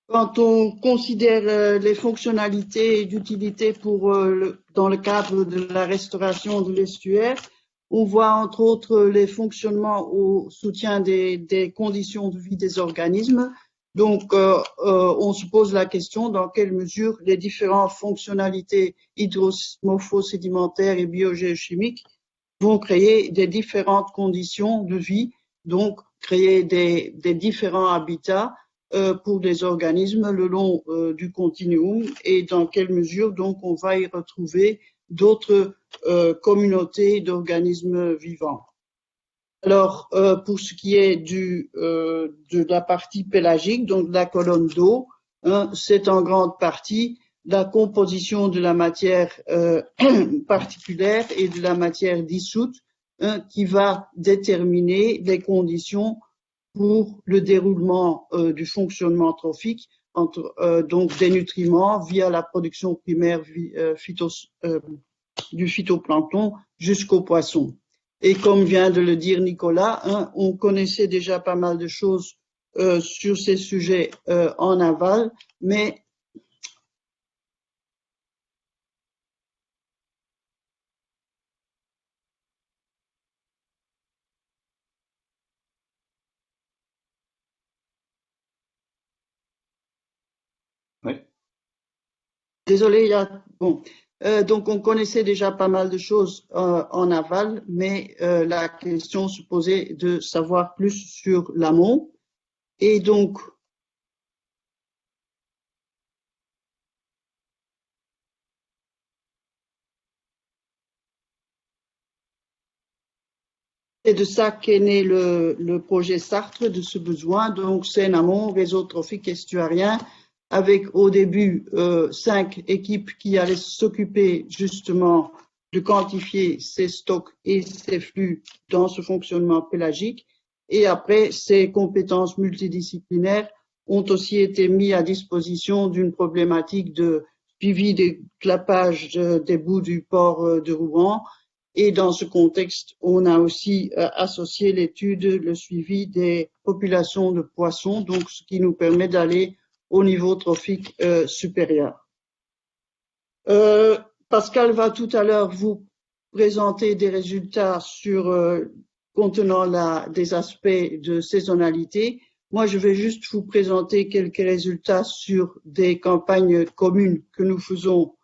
Quand on considère les fonctionnalités d'utilité dans le cadre de la restauration de l'estuaire, on voit entre autres les fonctionnements au soutien des conditions de vie des organismes. Donc, on se pose la question dans quelle mesure les différentes fonctionnalités hydromorpho-sédimentaires et biogéochimiques vont créer des différentes conditions de vie, donc créer des différents habitats pour des organismes le long du continuum et dans quelle mesure donc on va y retrouver d'autres communautés d'organismes vivants. Alors, pour ce qui est de la partie pélagique, donc de la colonne d'eau, c'est en grande partie la composition de la matière particulière et de la matière dissoute qui va déterminer les conditions pour le déroulement du fonctionnement trophique, donc des nutriments via la production primaire du phytoplancton jusqu'aux poissons. Et comme vient de le dire Nicolas, on connaissait déjà pas mal de choses sur ces sujets en aval, mais désolé, donc on connaissait déjà pas mal de choses en aval, mais la question se posait de savoir plus sur l'amont. Et donc, c'est de ça qu'est né le projet Sartre, de ce besoin. Donc, Seine-Amont, réseau trophique estuarien, avec au début 5 équipes qui allaient s'occuper justement de quantifier ces stocks et ces flux dans ce fonctionnement pélagique. Et après, ces compétences multidisciplinaires ont aussi été mises à disposition d'une problématique de suivi des clapages des bouts du port de Rouen. Et dans ce contexte, on a aussi associé l'étude, le suivi des populations de poissons, donc ce qui nous permet d'aller au niveau trophique supérieur. Pascal va tout à l'heure vous présenter des résultats contenant des aspects de saisonnalité. Moi, je vais juste vous présenter quelques résultats sur des campagnes communes que nous faisons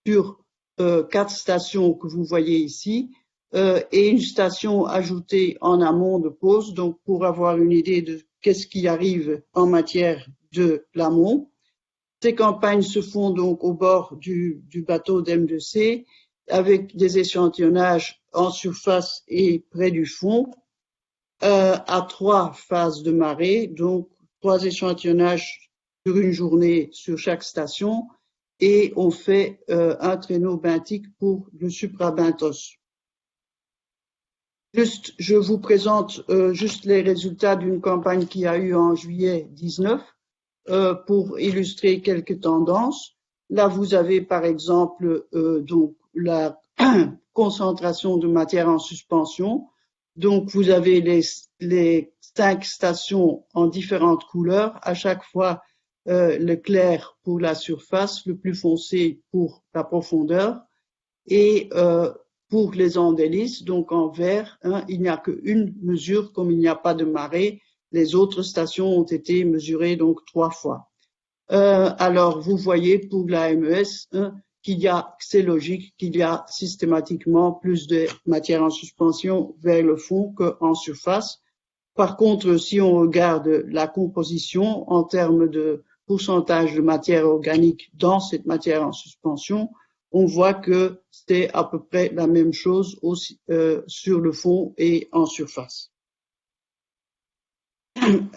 sur 4 stations que vous voyez ici et une station ajoutée en amont de pause, donc pour avoir une idée de qu'est-ce qui arrive en matière de l'amont. Ces campagnes se font donc au bord du bateau d'M2C avec des échantillonnages en surface et près du fond à 3 phases de marée, donc 3 échantillonnages sur une journée sur chaque station et on fait un traîneau benthique pour le suprabenthos. Je vous présente juste les résultats d'une campagne qui a eu en juillet 19 pour illustrer quelques tendances. Là, vous avez par exemple donc la concentration de matière en suspension. Donc, vous avez les 5 stations en différentes couleurs, à chaque fois le clair pour la surface, le plus foncé pour la profondeur et pour les endélices, donc en vert, il n'y a qu'une mesure, comme il n'y a pas de marée, les autres stations ont été mesurées donc 3 fois. Alors, vous voyez pour la MES c'est logique qu'il y a systématiquement plus de matière en suspension vers le fond qu'en surface. Par contre, si on regarde la composition en termes de pourcentage de matière organique dans cette matière en suspension, on voit que c'est à peu près la même chose aussi, sur le fond et en surface.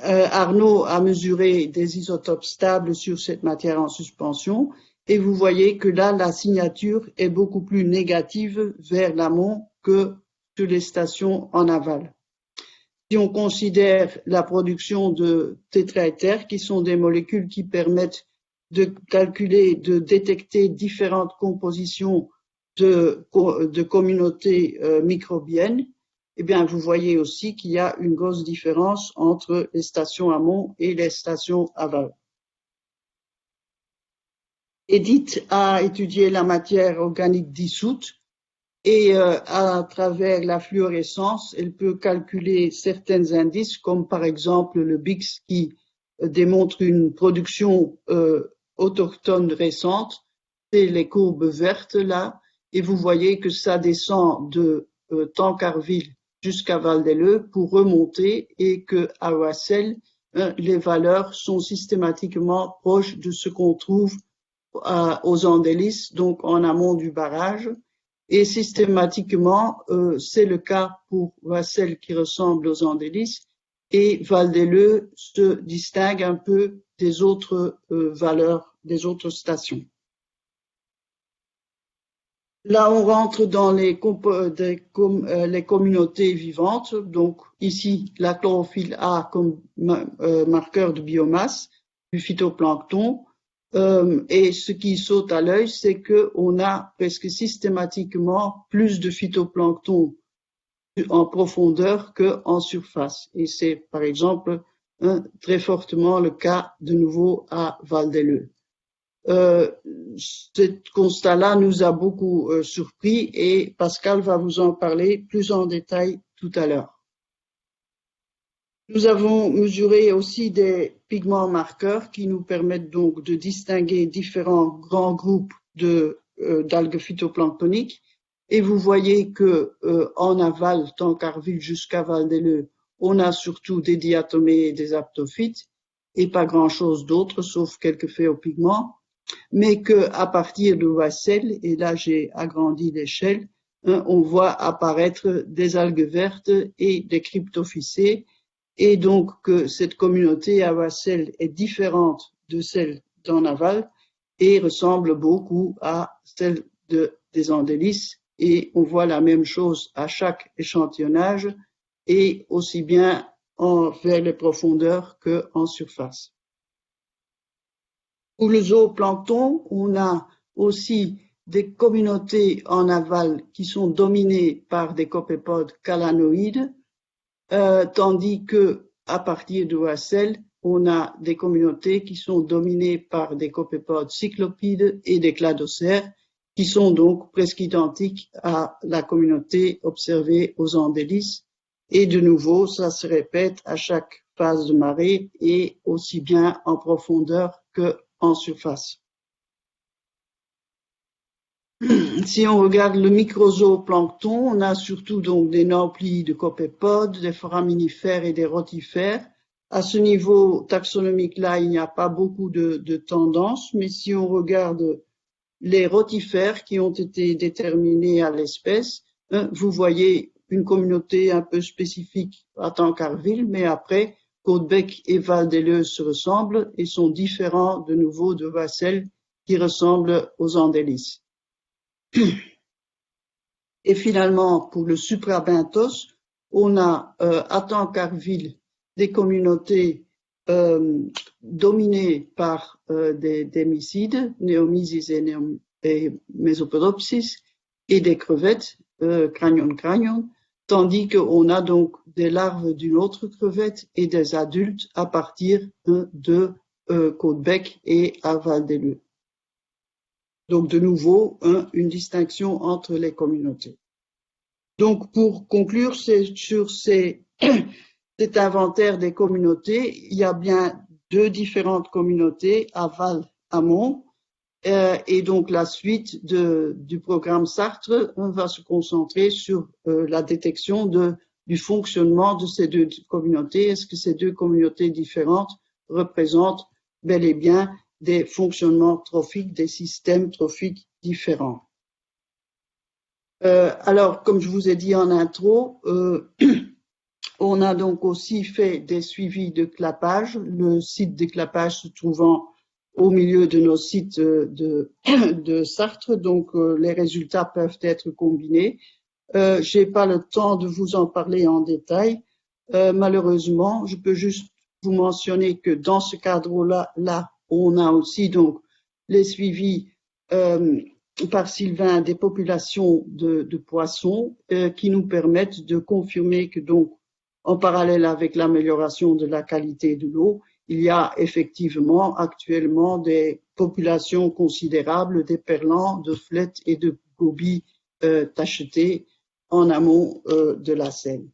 Arnaud a mesuré des isotopes stables sur cette matière en suspension et vous voyez que là, la signature est beaucoup plus négative vers l'amont que sur les stations en aval. Si on considère la production de tétraéthers, qui sont des molécules qui permettent de calculer, de détecter différentes compositions de communautés microbiennes, eh bien, vous voyez aussi qu'il y a une grosse différence entre les stations amont et les stations aval. Edith a étudié la matière organique dissoute et à travers la fluorescence, elle peut calculer certains indices comme par exemple le Bix qui démontre une production autochtone récente. C'est les courbes vertes là et vous voyez que ça descend de Tancarville jusqu'à Val-des-Leu pour remonter et que à Oissel, les valeurs sont systématiquement proches de ce qu'on trouve aux Andelys, donc en amont du barrage. Et systématiquement, c'est le cas pour Oissel qui ressemble aux Andelys et Val-des-Leu se distingue un peu des autres valeurs, des autres stations. Là, on rentre dans les communautés vivantes. Donc ici, la chlorophylle A comme marqueur de biomasse du phytoplancton. Et ce qui saute à l'œil, c'est qu'on a presque systématiquement plus de phytoplancton en profondeur qu'en surface. Et c'est, par exemple, très fortement le cas de nouveau à Val-des-Leu. Ce constat-là nous a beaucoup surpris et Pascal va vous en parler plus en détail tout à l'heure. Nous avons mesuré aussi des pigments marqueurs qui nous permettent donc de distinguer différents grands groupes d'algues phytoplanctoniques. Et vous voyez que en aval, Tancarville jusqu'à Val-des-Leu, on a surtout des diatomées et des aptophytes et pas grand-chose d'autre sauf quelques phéopigments. Mais qu'à partir de Oissel, et là j'ai agrandi l'échelle, on voit apparaître des algues vertes et des cryptophycées. Et donc que cette communauté à Oissel est différente de celle d'en aval et ressemble beaucoup à celle des Andelys. Et on voit la même chose à chaque échantillonnage et aussi bien vers les profondeurs qu'en surface. Pour le zooplancton, on a aussi des communautés en aval qui sont dominées par des copépodes calanoïdes, tandis que à partir de Oissel, on a des communautés qui sont dominées par des copépodes cyclopides et des cladocères, qui sont donc presque identiques à la communauté observée aux Andelys. Et de nouveau, ça se répète à chaque phase de marée et aussi bien en profondeur que en surface. Si on regarde le microzooplancton, on a surtout donc des nauplies de copépodes, des foraminifères et des rotifères. À ce niveau taxonomique-là, il n'y a pas beaucoup de tendances, mais si on regarde les rotifères qui ont été déterminés à l'espèce, vous voyez une communauté un peu spécifique à Tancarville, mais après, Caudebec et Val-des-Leu se ressemblent et sont différents de nouveau de Oissel qui ressemblent aux Andelys. Et finalement, pour le suprabenthos, on a à Tancarville des communautés dominées par des mycides, Neomysis et Mesopodopsis, et des crevettes, Cranion, tandis qu'on a donc des larves d'une autre crevette et des adultes à partir de Caudebec et à Val-des-Leu. Donc de nouveau, une distinction entre les communautés. Donc pour conclure sur cet inventaire des communautés, il y a bien deux différentes communautés, aval, amont, et donc la suite du programme Sartre va se concentrer sur la détection du fonctionnement de ces deux communautés. Est-ce que ces deux communautés différentes représentent bel et bien des fonctionnements trophiques, des systèmes trophiques différents? Alors, comme je vous ai dit en intro, on a donc aussi fait des suivis de clapage, le site de clapage se trouvant au milieu de nos sites de Sartre, donc les résultats peuvent être combinés. J'ai pas le temps de vous en parler en détail. Malheureusement, je peux juste vous mentionner que dans ce cadre-là, on a aussi donc les suivis par Sylvain des populations de poissons qui nous permettent de confirmer que donc, en parallèle avec l'amélioration de la qualité de l'eau, il y a effectivement actuellement des populations considérables d'éperlans, de flettes et de gobies tachetés en amont de la Seine.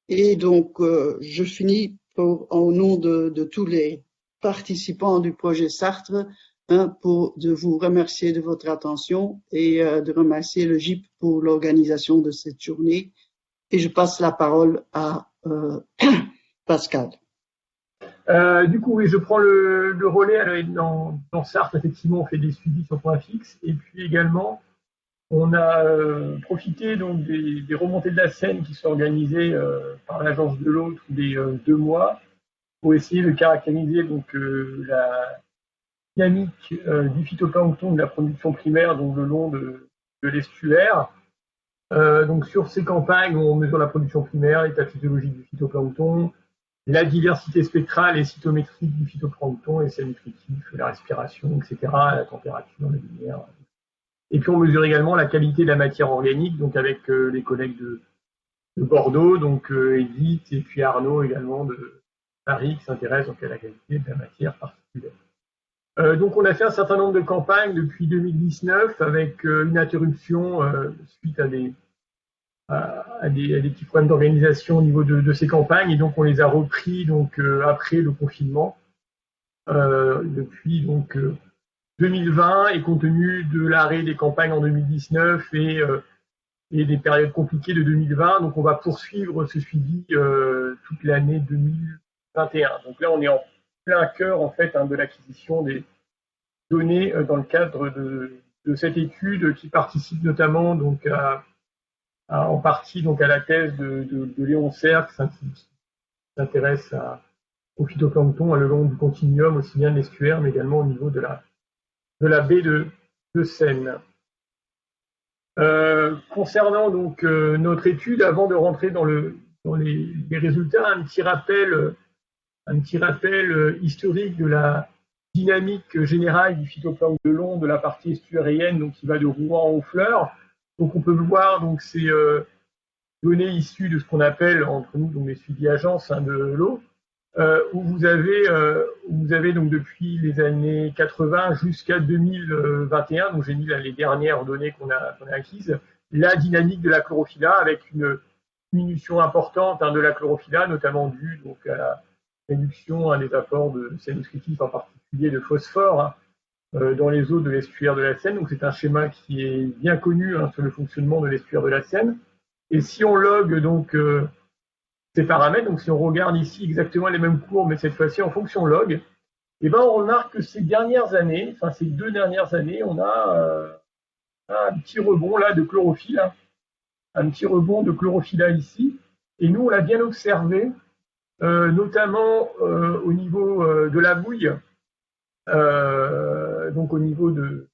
Et donc, je finis au nom de tous les participants du projet Sartre, de vous remercier de votre attention et de remercier le GIP pour l'organisation de cette journée. Et je passe la parole à Pascal. Du coup, oui, je prends le relais. Alors, dans Sarthe, effectivement, on fait des suivis sur point fixe. Et puis également, on a profité donc des remontées de la Seine qui sont organisées par l'agence de l'eau tous les 2 mois pour essayer de caractériser donc la dynamique du phytoplancton de la production primaire donc le long de l'estuaire. Donc sur ces campagnes, on mesure la production primaire, l'état physiologique du phytoplancton, la diversité spectrale et cytométrique du phytoplancton, et ses nutritifs, la respiration, etc., la température, la lumière. Et puis on mesure également la qualité de la matière organique, donc avec les collègues de Bordeaux, donc Edith et puis Arnaud également de Paris, qui s'intéressent donc à la qualité de la matière particulière. Donc on a fait un certain nombre de campagnes depuis 2019 avec une interruption suite à des petits problèmes d'organisation au niveau de ces campagnes, et donc on les a repris donc après le confinement depuis donc 2020, et compte tenu de l'arrêt des campagnes en 2019 et des périodes compliquées de 2020, donc on va poursuivre ce suivi toute l'année 2021. Donc là on est en plein cœur en fait de l'acquisition des données dans le cadre de cette étude qui participe notamment donc en partie donc à la thèse de Léon Serre qui s'intéresse au phytoplancton le long du continuum, aussi bien de l'estuaire mais également au niveau de la baie de Seine. Concernant donc notre étude, avant de rentrer dans les résultats, un petit rappel historique de la dynamique générale du phytoplancton le long de la partie estuarienne, donc qui va de Rouen à Honfleur. Donc on peut voir donc ces données issues de ce qu'on appelle entre nous donc les suivis agences de l'eau, où vous avez donc depuis les années 80 jusqu'à 2021, donc j'ai mis là les dernières données qu'on a acquises, la dynamique de la chlorophylla avec une diminution importante de la chlorophylla, notamment due donc à la réduction des apports de sels nutritifs, en particulier de phosphore, dans les eaux de l'estuaire de la Seine. Donc c'est un schéma qui est bien connu sur le fonctionnement de l'estuaire de la Seine. Et si on log donc ces paramètres, donc si on regarde ici exactement les mêmes courbes, mais cette fois-ci en fonction log, et ben on remarque que ces 2 dernières années, on a un petit rebond là de chlorophylle, un petit rebond de chlorophylla ici. Et nous on l'a bien observé, notamment au niveau de la bouille, donc au niveau de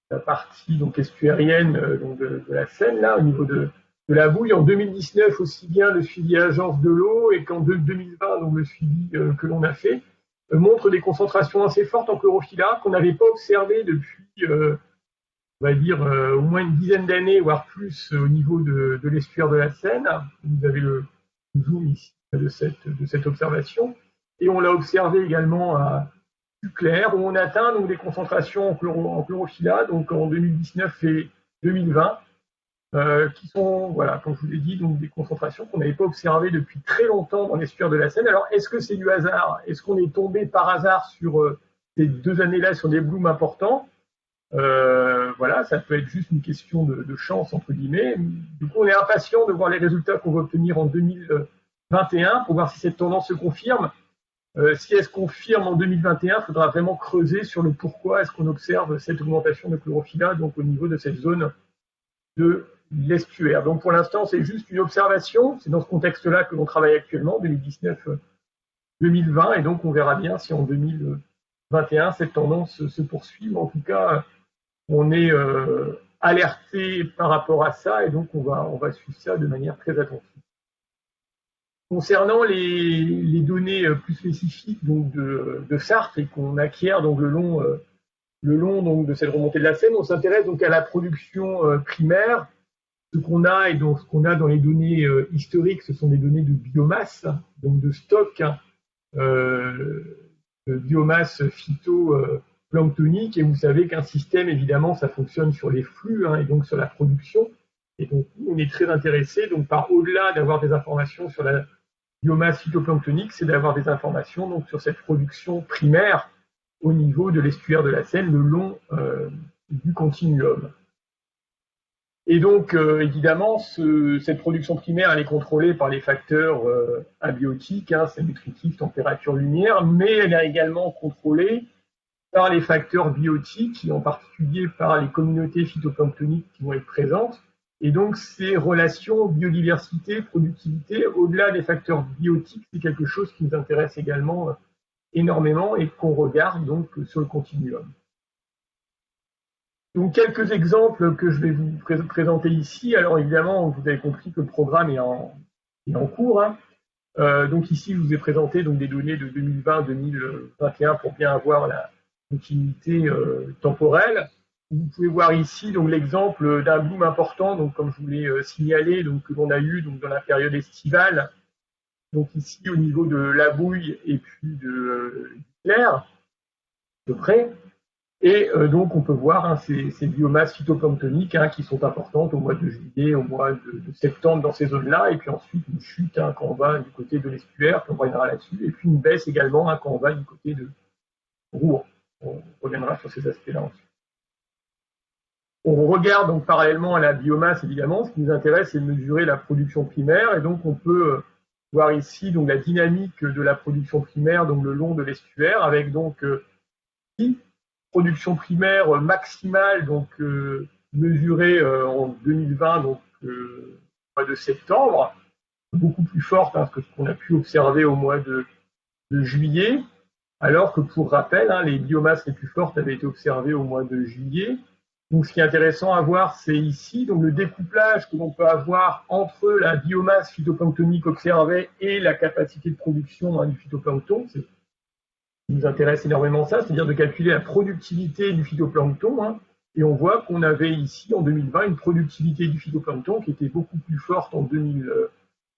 la partie donc estuarienne donc de la Seine, là, au niveau de la bouille. En 2019, aussi bien le suivi agence de l'eau, et qu'en 2020, donc le suivi que l'on a fait, montre des concentrations assez fortes en chlorophylla qu'on n'avait pas observées depuis, on va dire, au moins une dizaine d'années, voire plus, au niveau de l'estuaire de la Seine. Vous avez le zoom ici de cette observation. Et on l'a observé également à clair, où on atteint donc des concentrations en chlorophylla, donc en 2019 et 2020, qui sont, voilà, comme je vous l'ai dit, donc des concentrations qu'on n'avait pas observées depuis très longtemps dans l'estuaire de la Seine. Alors, est-ce que c'est du hasard? Est-ce qu'on est tombé par hasard sur ces 2 années-là sur des blooms importants? Voilà, ça peut être juste une question de chance, entre guillemets. Du coup, on est impatient de voir les résultats qu'on va obtenir en 2021 pour voir si cette tendance se confirme. Si elle se confirme en 2021, il faudra vraiment creuser sur le pourquoi est-ce qu'on observe cette augmentation de chlorophylla donc au niveau de cette zone de l'estuaire. Donc pour l'instant, c'est juste une observation. C'est dans ce contexte-là que l'on travaille actuellement, 2019-2020, et donc on verra bien si en 2021 cette tendance se poursuit. Mais en tout cas, on est alerté par rapport à ça, et donc on va suivre ça de manière très attentive. Concernant les données plus spécifiques donc de Sarthe et qu'on acquiert donc le long le long donc, de cette remontée de la Seine. On s'intéresse donc à la production primaire. Ce qu'on a et donc ce qu'on a dans les données historiques, ce sont des données de biomasse, donc de stock, de biomasse phytoplanctonique. Et vous savez qu'un système, évidemment, ça fonctionne sur les flux et donc sur la production. Et donc, on est très intéressé, donc par au-delà d'avoir des informations sur la biomasse phytoplanctonique, c'est d'avoir des informations donc sur cette production primaire au niveau de l'estuaire de la Seine, le long du continuum. Et donc, évidemment, cette production primaire, elle est contrôlée par les facteurs abiotiques, c'est nutritif, température, lumière, mais elle est également contrôlée par les facteurs biotiques, et en particulier par les communautés phytoplanctoniques qui vont être présentes. Et donc, ces relations biodiversité, productivité, au-delà des facteurs biotiques, c'est quelque chose qui nous intéresse également énormément et qu'on regarde donc sur le continuum. Donc, quelques exemples que je vais vous présenter ici. Alors, évidemment, vous avez compris que le programme est en cours. Donc, ici, je vous ai présenté donc, des données de 2020-2021 pour bien avoir la continuité temporelle. Vous pouvez voir ici donc l'exemple d'un boom important, donc comme je vous l'ai signalé, donc que l'on a eu donc dans la période estivale. Donc ici au niveau de la bouille et puis de l'air, à peu près. Et donc on peut voir ces biomasses phytoplanctoniques qui sont importantes au mois de juillet, au mois de septembre dans ces zones-là, et puis ensuite une chute quand on va du côté de l'estuaire, puis on reviendra là-dessus, et puis une baisse également quand on va du côté de Rouen. On reviendra sur ces aspects-là ensuite. On regarde donc parallèlement à la biomasse, évidemment. Ce qui nous intéresse, c'est de mesurer la production primaire. Et donc, on peut voir ici donc, la dynamique de la production primaire donc, le long de l'estuaire, avec donc production primaire maximale donc, mesurée en 2020, donc au mois de septembre, beaucoup plus forte que ce qu'on a pu observer au mois de juillet, alors que pour rappel, les biomasses les plus fortes avaient été observées au mois de juillet. Donc, ce qui est intéressant à voir, c'est ici donc, le découplage que l'on peut avoir entre la biomasse phytoplanctonique observée et la capacité de production du phytoplancton. C'est ce qui nous intéresse énormément, ça, c'est-à-dire de calculer la productivité du phytoplancton. Et on voit qu'on avait ici, en 2020, une productivité du phytoplancton qui était beaucoup plus forte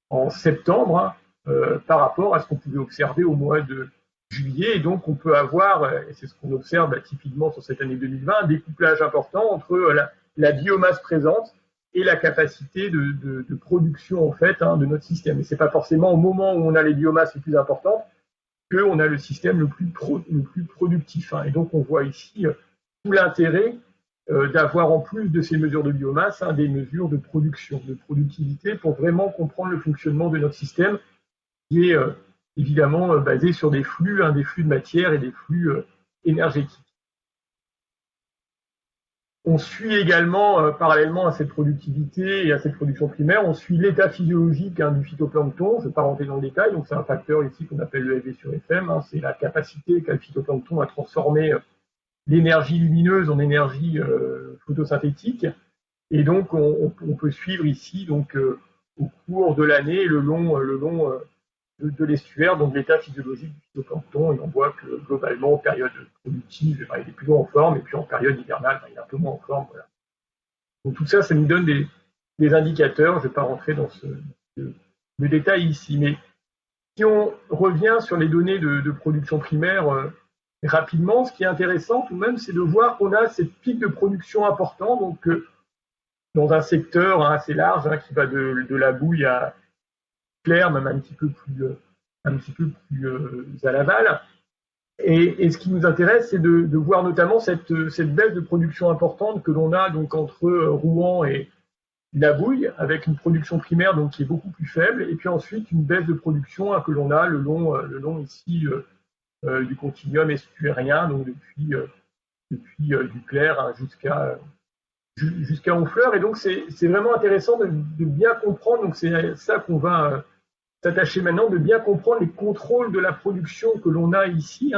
en septembre par rapport à ce qu'on pouvait observer au mois de juillet, et donc on peut avoir, et c'est ce qu'on observe typiquement sur cette année 2020, un découplage important entre la biomasse présente et la capacité de production en fait de notre système. Et c'est pas forcément au moment où on a les biomasses les plus importantes qu'on a le système le plus productif. Et donc on voit ici tout l'intérêt d'avoir en plus de ces mesures de biomasse des mesures de production, de productivité pour vraiment comprendre le fonctionnement de notre système qui est évidemment basé sur des flux de matière et des flux énergétiques. On suit également, parallèlement à cette productivité et à cette production primaire, on suit l'état physiologique du phytoplancton. Je ne vais pas rentrer dans le détail, donc c'est un facteur ici qu'on appelle le FV sur FM, c'est la capacité qu'a le phytoplancton à transformer l'énergie lumineuse en énergie photosynthétique. Et donc on peut suivre ici donc au cours de l'année le long de l'estuaire, donc l'état physiologique du phytoplancton, et on voit que globalement, en période productive, il est plutôt en forme, et puis en période hivernale, il est un peu moins en forme. Voilà. Donc tout ça, ça nous donne des indicateurs. Je ne vais pas rentrer dans le détail ici, mais si on revient sur les données de production primaire rapidement, ce qui est intéressant tout de même, c'est de voir qu'on a ces pics de production importants, donc dans un secteur assez large qui va de la bouille à clair, même un petit peu plus à l'aval. Et ce qui nous intéresse, c'est de voir notamment cette baisse de production importante que l'on a donc entre Rouen et la Bouille, avec une production primaire donc qui est beaucoup plus faible, et puis ensuite une baisse de production que l'on a le long ici du continuum estuairien, donc depuis Duclair jusqu'à Honfleur. Et donc c'est vraiment intéressant de bien comprendre. Donc c'est ça qu'on va s'attacher maintenant, de bien comprendre les contrôles de la production que l'on a ici,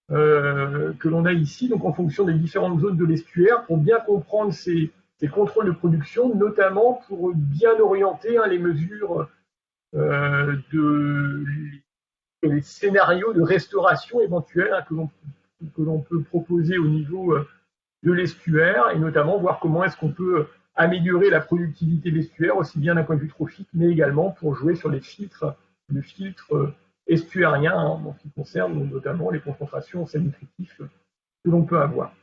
donc en fonction des différentes zones de l'estuaire, pour bien comprendre ces contrôles de production, notamment pour bien orienter les mesures les scénarios de restauration éventuels que l'on que l'on peut proposer au niveau de l'estuaire, et notamment voir comment est-ce qu'on peut améliorer la productivité de l'estuaire, aussi bien d'un point de vue trophique, mais également pour jouer sur les filtres, le filtre estuarien, en ce qui concerne notamment les concentrations en sels nutritifs que l'on peut avoir.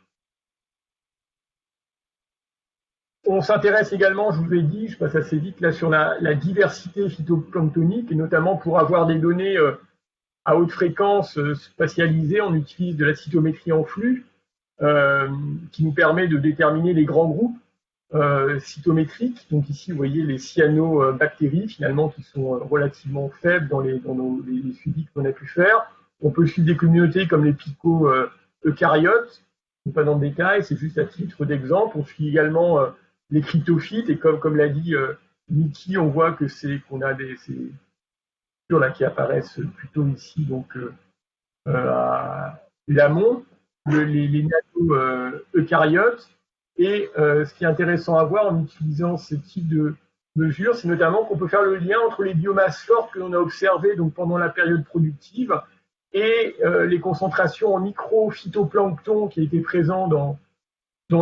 On s'intéresse également, je vous l'ai dit, je passe assez vite là, sur la diversité phytoplanctonique, et notamment pour avoir des données à haute fréquence spatialisées, on utilise de la cytométrie en flux, qui nous permet de déterminer les grands groupes cytométriques. Donc ici, vous voyez les cyanobactéries, finalement, qui sont relativement faibles dans les suivis qu'on a pu faire. On peut suivre des communautés comme les pico-eucaryotes, pas dans le détail, c'est juste à titre d'exemple. On suit également les cryptophytes, et comme l'a dit Niki, on voit que qu'on a ces structures là qui apparaissent plutôt ici, donc à l'amont, les nano-eucaryotes. Et ce qui est intéressant à voir en utilisant ce type de mesures, c'est notamment qu'on peut faire le lien entre les biomasses fortes que l'on a observées donc pendant la période productive et les concentrations en microphytoplancton qui étaient présents dans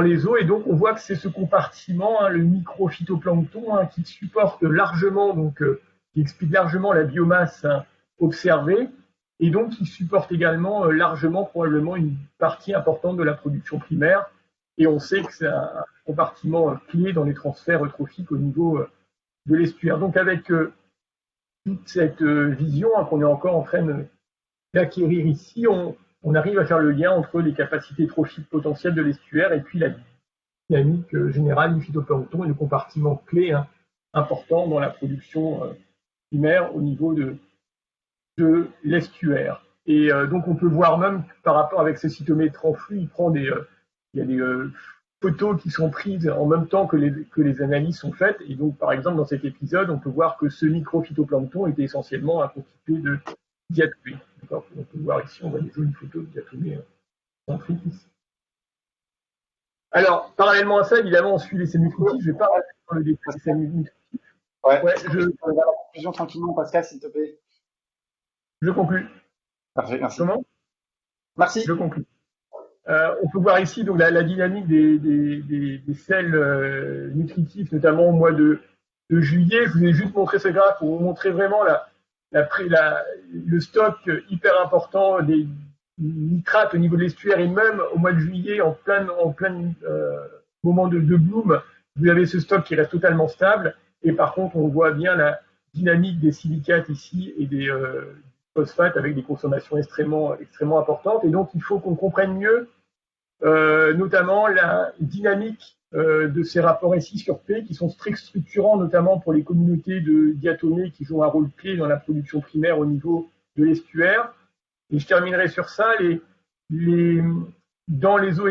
les eaux. Et donc on voit que c'est ce compartiment, le microphytoplancton, qui supporte largement, donc qui explique largement la biomasse observée, et donc qui supporte également largement probablement une partie importante de la production primaire. Et on sait que c'est un compartiment clé dans les transferts eutrophiques au niveau de l'estuaire. Donc avec toute cette vision qu'on est encore en train d'acquérir ici, on arrive à faire le lien entre les capacités trophiques potentielles de l'estuaire et puis la dynamique générale du phytoplancton et le compartiment clé important dans la production primaire au niveau de l'estuaire. Et donc on peut voir même par rapport avec ce cytomètre en flux, il y a des photos qui sont prises en même temps que les analyses sont faites. Et donc, par exemple, dans cet épisode, on peut voir que ce microphytoplancton était essentiellement constitué de diatomées. On peut voir ici, on voit des jolies photos de diatomées centriques ici. Alors, parallèlement à ça, évidemment, on suit les cellules nutritifs. Je ne vais pas rentrer dans le détail des cellules nutritifs. Ouais, je vais faire la conclusion tranquillement, Pascal, s'il te plaît. Je conclue. Parfait, merci. Comment ? Merci. Je conclue. On peut voir ici donc la dynamique des sels nutritifs, notamment au mois de juillet. Je vous ai juste montré ce graphe pour vous montrer vraiment le stock hyper important des nitrates au niveau de l'estuaire, et même au mois de juillet, en plein moment de bloom, vous avez ce stock qui reste totalement stable. Et par contre, on voit bien la dynamique des silicates ici et des phosphates avec des consommations extrêmement importantes. Et donc, il faut qu'on comprenne mieux notamment la dynamique de ces rapports SI sur P qui sont très structurants, notamment pour les communautés de diatomées qui jouent un rôle clé dans la production primaire au niveau de l'estuaire. Et je terminerai sur ça. Dans les eaux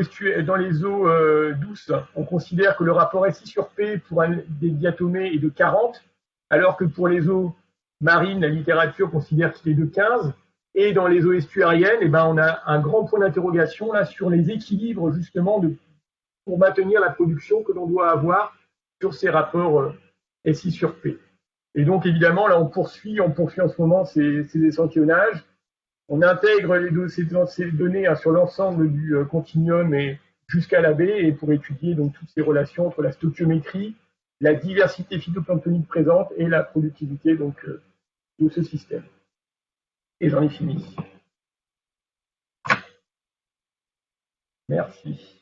douces, on considère que le rapport SI sur P pour des diatomées est de 40, alors que pour les eaux marines, la littérature considère qu'il est de 15. Et dans les eaux estuariennes, on a un grand point d'interrogation là sur les équilibres justement pour maintenir la production que l'on doit avoir sur ces rapports SI sur P. Et donc évidemment là on poursuit en ce moment ces échantillonnages. On intègre ces données sur l'ensemble du continuum et jusqu'à la baie, et pour étudier donc toutes ces relations entre la stoichiométrie, la diversité phytoplanctonique présente et la productivité donc de ce système. Et j'en ai fini. Merci.